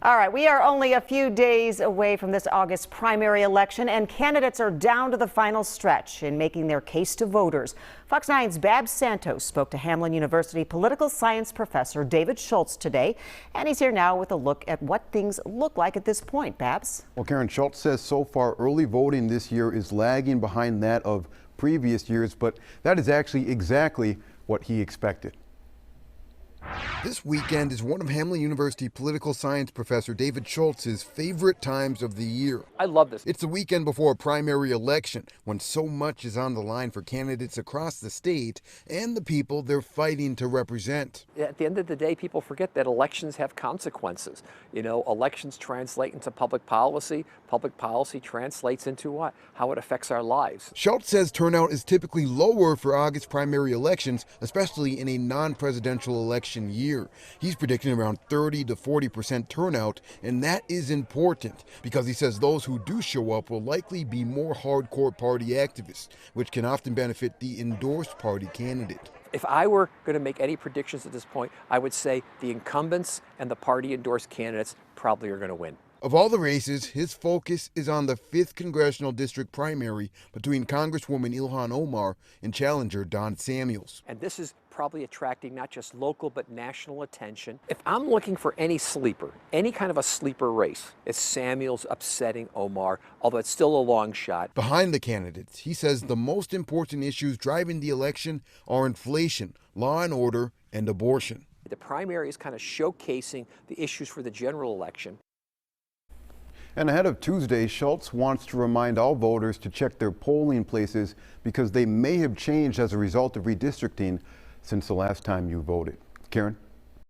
All right, we are only a few days away from this August primary election, and candidates are down to the final stretch in making their case to voters. Fox 9's Babs Santos spoke to Hamline University political science professor David Schultz today, and he's here now with a look at what things look like at this point. Babs? Well, Karen, Schultz says so far early voting this year is lagging behind that of previous years, but that is actually exactly what he expected. This weekend is one of Hamline University political science professor David Schultz's favorite times of the year. I love this. It's the weekend before a primary election when so much is on the line for candidates across the state and the people they're fighting to represent. At the end of the day, people forget that elections have consequences. You know, elections translate into public policy. Public policy translates into what? How it affects our lives. Schultz says turnout is typically lower for August primary elections, especially in a non-presidential election year. He's predicting around 30 to 40% turnout, and that is important because he says those who do show up will likely be more hardcore party activists, which can often benefit the endorsed party candidate. If I were going to make any predictions at this point, I would say the incumbents and the party endorsed candidates probably are going to win. Of all the races, his focus is on the 5th Congressional District primary between Congresswoman Ilhan Omar and challenger Don Samuels. And this is probably attracting not just local but national attention. If I'm looking for any sleeper, any kind of a sleeper race, it's Samuels upsetting Omar, although it's still a long shot. Behind the candidates, he says the most important issues driving the election are inflation, law and order, and abortion. The primary is kind of showcasing the issues for the general election. And ahead of Tuesday, Schultz wants to remind all voters to check their polling places because they may have changed as a result of redistricting since the last time you voted. Karen?